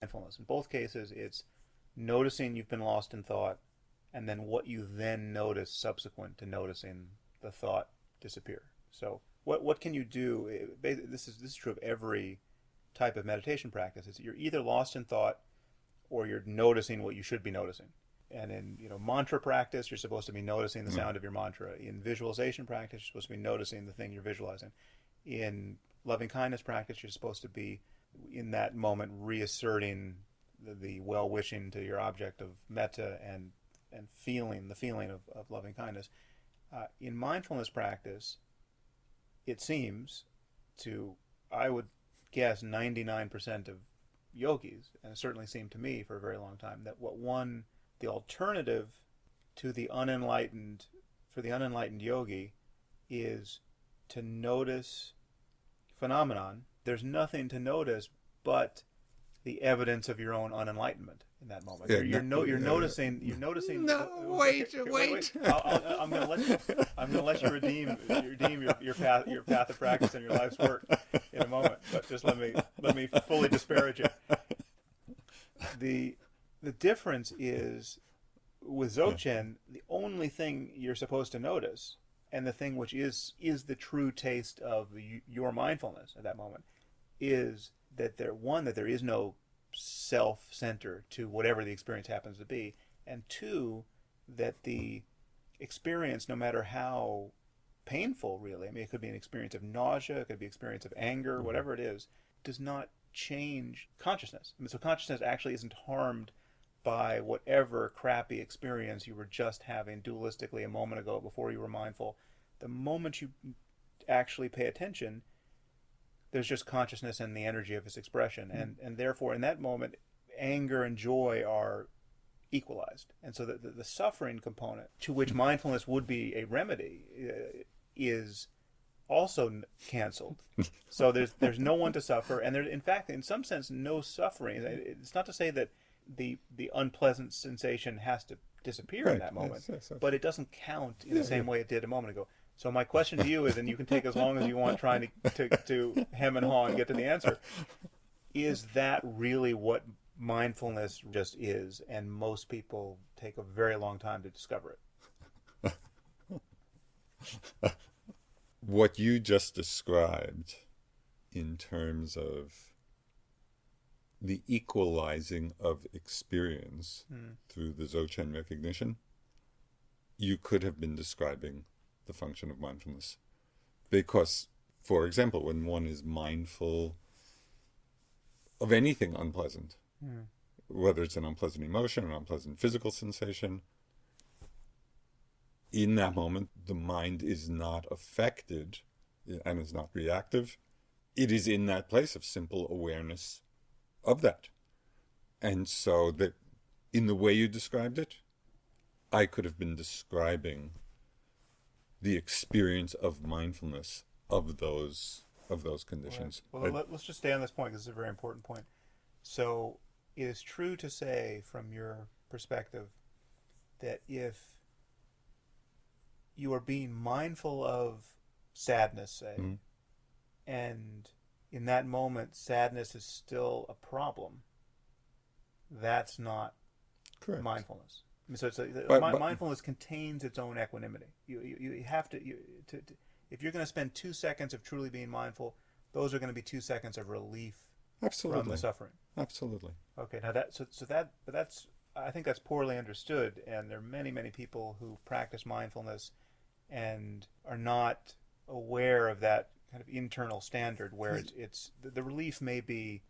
mindfulness. In both cases, it's noticing you've been lost in thought, and then what you then notice subsequent to noticing the thought disappear. So what can you do? This is true of every type of meditation practice. Is you're either lost in thought or you're noticing what you should be noticing. And in mantra practice, you're supposed to be noticing the sound of your mantra. In visualization practice, you're supposed to be noticing the thing you're visualizing. In loving kindness practice, you're supposed to be in that moment reasserting the well-wishing to your object of metta and feeling the feeling of loving kindness. In mindfulness practice, it seems to, I would guess, 99% of yogis, and it certainly seemed to me for a very long time, that the alternative to the unenlightened, for the unenlightened yogi, is to notice phenomenon. There's nothing to notice but the evidence of your own unenlightenment in that moment. Yeah, You're noticing. No, wait. I'm gonna let you redeem your path of practice and your life's work in a moment. But just let me fully disparage it. The difference is with Dzogchen, the only thing you're supposed to notice, and the thing which is the true taste of your mindfulness at that moment, is that there is no self-center to whatever the experience happens to be, and two, that the experience, no matter how painful, really, I mean, it could be an experience of nausea, it could be an experience of anger, whatever it is, does not change consciousness. I mean, so consciousness actually isn't harmed by whatever crappy experience you were just having dualistically a moment ago before you were mindful. The moment you actually pay attention, there's just consciousness and the energy of its expression. And therefore, in that moment, anger and joy are equalized. And so the suffering component, to which mindfulness would be a remedy, is also canceled. So there's no one to suffer, and there's, in fact, in some sense, no suffering. It's not to say that the unpleasant sensation has to disappear in that moment, yes. But it doesn't count in the same way it did a moment ago. So my question to you is, and you can take as long as you want trying to hem and haw and get to the answer, is that really what mindfulness just is? And most people take a very long time to discover it. What you just described in terms of the equalizing of experience through the Dzogchen recognition, you could have been describing the function of mindfulness. Because, for example, when one is mindful of anything unpleasant, whether it's an unpleasant emotion, an unpleasant physical sensation, in that moment, the mind is not affected and is not reactive. It is in that place of simple awareness of that. And so that in the way you described it, I could have been describing the experience of mindfulness of those conditions. Right. Well, let's just stay on this point because it's a very important point. So it is true to say, from your perspective, that if you are being mindful of sadness, say, and in that moment sadness is still a problem, that's not correct mindfulness. I mean, so mindfulness contains its own equanimity. You have to if you're going to spend 2 seconds of truly being mindful, those are going to be 2 seconds of relief from the suffering. Absolutely. Okay, now that's I think that's poorly understood, and there are many people who practice mindfulness and are not aware of that kind of internal standard where it's the relief may be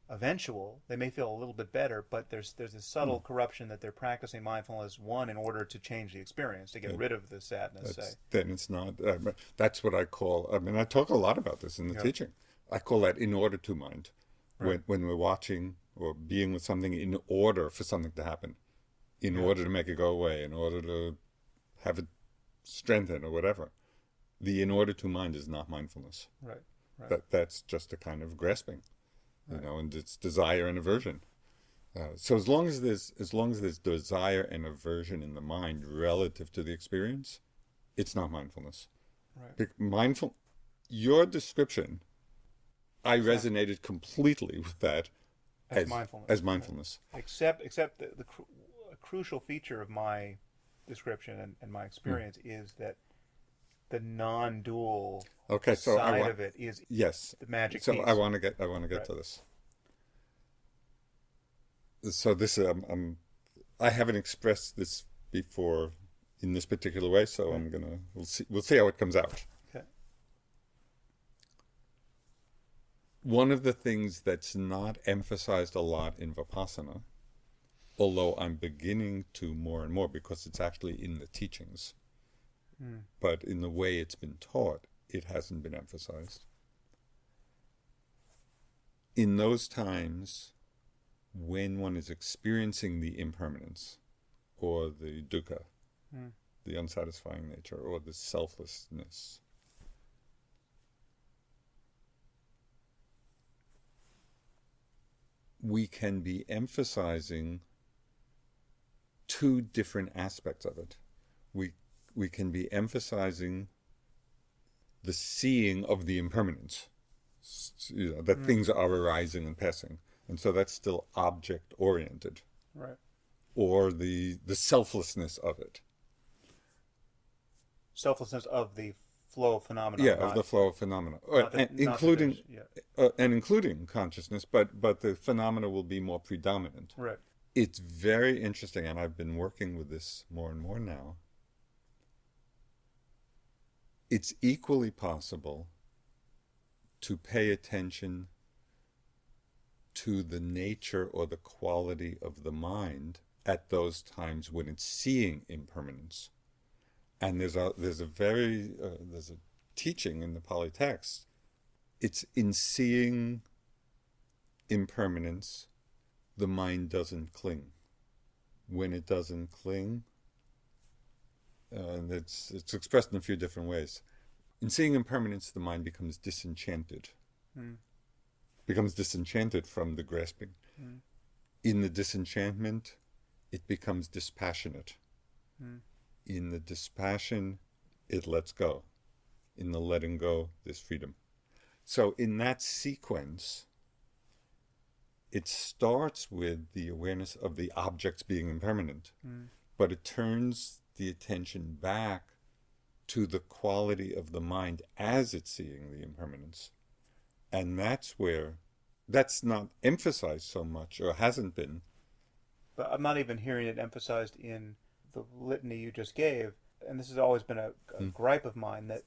eventual. They may feel a little bit better, but there's a subtle corruption that they're practicing mindfulness, one, in order to change the experience, to get rid of the sadness. Then it's not. That's what I call. I mean, I talk a lot about this in the teaching. I call that in order to mind. Right. When we're watching or being with something in order for something to happen, in order to make it go away, in order to have it strengthen or whatever. The in order to mind is not mindfulness. Right. That's just a kind of grasping, and it's desire and aversion. So as long as there's desire and aversion in the mind relative to the experience, it's not mindfulness. Right. Your description, I resonated completely with that as mindfulness. As mindfulness. Except a crucial feature of my description and my experience is that the non-dual side of it is the magic piece. So I want to get to this. So this I haven't expressed this before in this particular way, so we'll see how it comes out. Okay. One of the things that's not emphasized a lot in Vipassana, although I'm beginning to more and more because it's actually in the teachings, but in the way it's been taught, it hasn't been emphasized. In those times when one is experiencing the impermanence or the dukkha, the unsatisfying nature, or the selflessness, we can be emphasizing two different aspects of it. We can be emphasizing the seeing of the impermanence, that things are arising and passing, and so that's still object oriented, right? Or the selflessness of it. Selflessness of the flow of phenomena. Yeah, of the flow of phenomena, including consciousness, but the phenomena will be more predominant. Right. It's very interesting, and I've been working with this more and more now. It's equally possible to pay attention to the nature or the quality of the mind at those times when it's seeing impermanence. And there's a teaching in the Pali text. It's in seeing impermanence, the mind doesn't cling. When it doesn't cling, and it's expressed in a few different ways. In seeing impermanence, the mind becomes disenchanted. Becomes disenchanted from the grasping. In the disenchantment, it becomes dispassionate. In the dispassion, it lets go. In the letting go, there's freedom. So in that sequence, it starts with the awareness of the objects being impermanent, but it turns the attention back to the quality of the mind as it's seeing the impermanence. And that's where, that's not emphasized so much, or hasn't been. But I'm not even hearing it emphasized in the litany you just gave, and this has always been a gripe of mine, that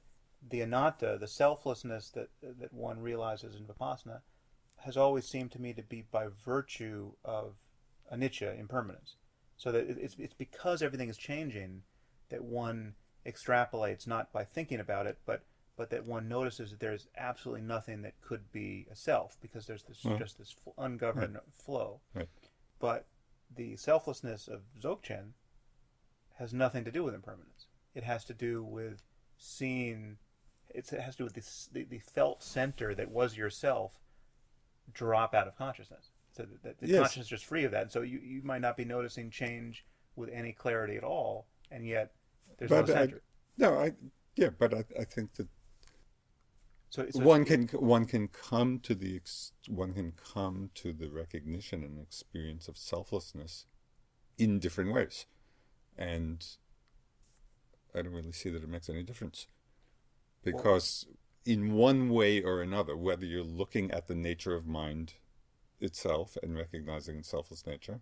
the anatta, the selflessness that one realizes in Vipassana, has always seemed to me to be by virtue of anicca, impermanence. So that it's because everything is changing that one extrapolates, not by thinking about it, but that one notices that there's absolutely nothing that could be a self, because there's this just this ungoverned flow. Right. But the selflessness of Dzogchen has nothing to do with impermanence. It has to do with seeing. It has to do with the felt center that was yourself drop out of consciousness. So that the consciousness is just free of that. And so you might not be noticing change with any clarity at all, and yet there's no center. But I think that so one can come to the recognition and experience of selflessness in different ways, and I don't really see that it makes any difference, because in one way or another, whether you're looking at the nature of mind itself and recognizing its selfless nature,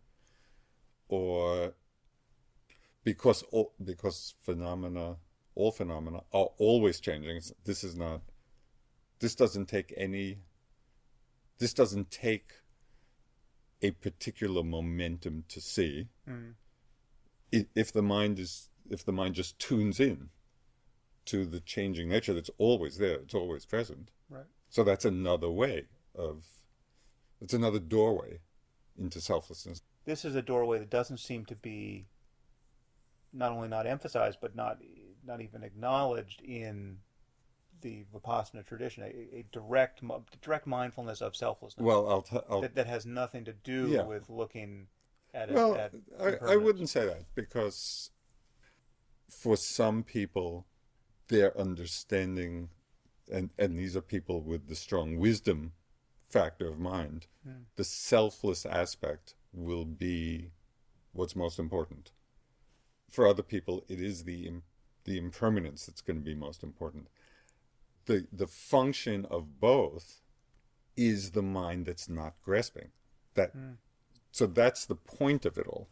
or because all phenomena are always changing. This doesn't take a particular momentum to see. If the mind just tunes in to the changing nature that's always there, it's always present. Right. So that's another doorway into selflessness. This is a doorway that doesn't seem to be not only not emphasized, but not even acknowledged in the Vipassana tradition. A direct mindfulness of selflessness. Well, that has nothing to do with looking at it. Well, I wouldn't say that, because for some people, their understanding, and these are people with the strong wisdom factor of mind, the selfless aspect will be what's most important. For other people, it is the impermanence that's going to be most important. The function of both is the mind that's not grasping. So that's the point of it all.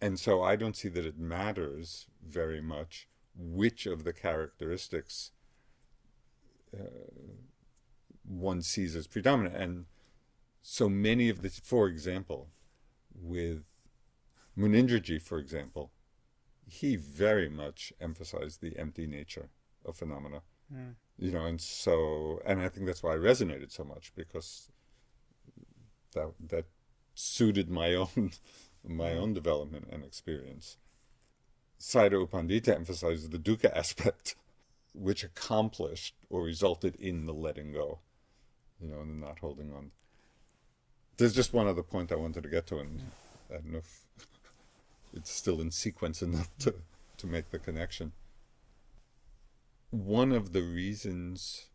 And so I don't see that it matters very much which of the characteristics one sees as predominant. And so many of the, for example, with Munindraji, for example, he very much emphasized the empty nature of phenomena. And I think that's why I resonated so much, because that suited my own development and experience. Sayadaw U Pandita emphasized the dukkha aspect, which accomplished or resulted in the letting go, and the not holding on. There's just one other point I wanted to get to, and I don't know if it's still in sequence enough to make the connection. One of the reasons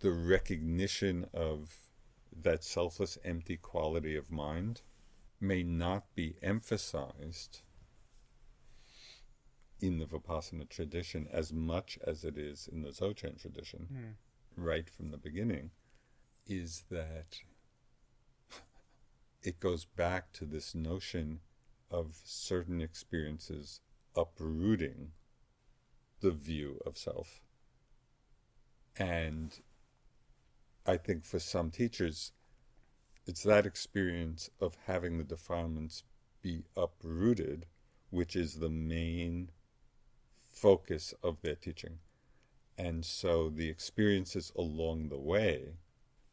the recognition of that selfless, empty quality of mind may not be emphasized in the Vipassana tradition as much as it is in the Dzogchen tradition, right from the beginning, is that it goes back to this notion of certain experiences uprooting the view of self. And I think for some teachers, it's that experience of having the defilements be uprooted, which is the main focus of their teaching. And so the experiences along the way,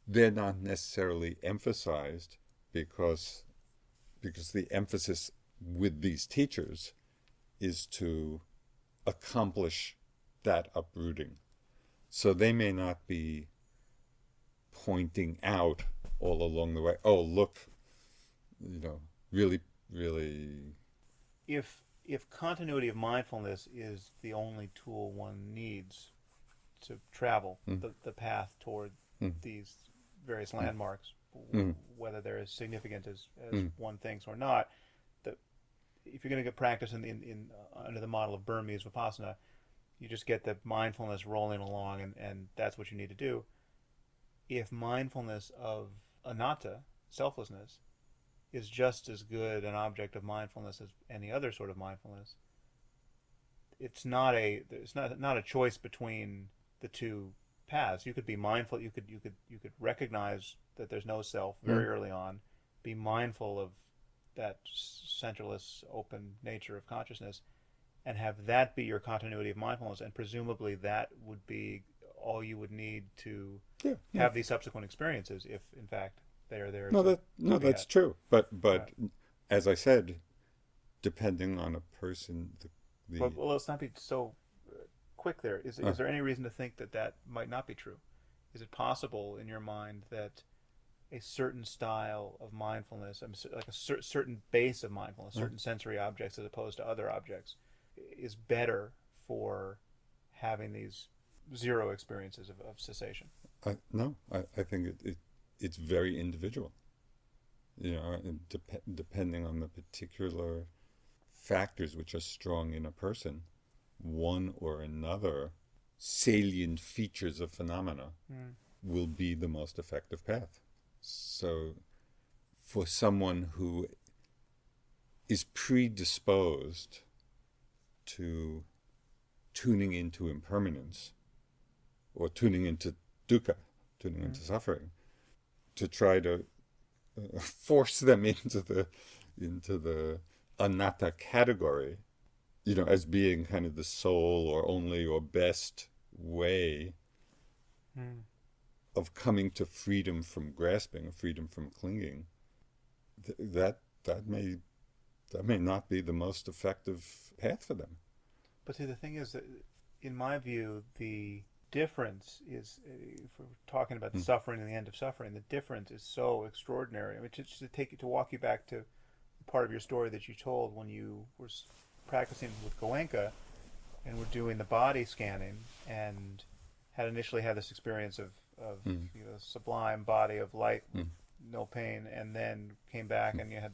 they're not necessarily emphasized because the emphasis with these teachers is to accomplish that uprooting. So they may not be pointing out all along the way, oh, look, really, really... If continuity of mindfulness is the only tool one needs to travel the path toward these various landmarks, whether they're as significant as one thinks or not, if you're going to get practice in under the model of Burmese Vipassana, you just get the mindfulness rolling along, and that's what you need to do. If mindfulness of anatta, selflessness, is just as good an object of mindfulness as any other sort of mindfulness, it's not a choice between the two paths. You could be mindful. You could recognize that there's no self very early on. Be mindful of that centerless, open nature of consciousness, and have that be your continuity of mindfulness. And presumably that would be all you would need to have these subsequent experiences, if in fact they are there. That's true. But as I said, depending on a person, well, let's not be so quick there. Is there any reason to think that might not be true? Is it possible in your mind that a certain style of mindfulness, like a certain base of mindfulness, certain sensory objects as opposed to other objects, is better for having these zero experiences of cessation? No, I think it's very individual. Depending on the particular factors which are strong in a person, one or another salient features of phenomena will be the most effective path. So for someone who is predisposed to tuning into impermanence, or tuning into dukkha, tuning into suffering, to try to force them into the anatta category, as being kind of the sole or only or best way of coming to freedom from grasping, freedom from clinging, that may not be the most effective path for them. But see, the thing is that, in my view, the difference is, if we're talking about suffering and the end of suffering, the difference is so extraordinary. I mean, just to walk you back to part of your story that you told when you were practicing with Goenka and were doing the body scanning and had initially had this experience of you know, sublime body of light, no pain, and then came back and you had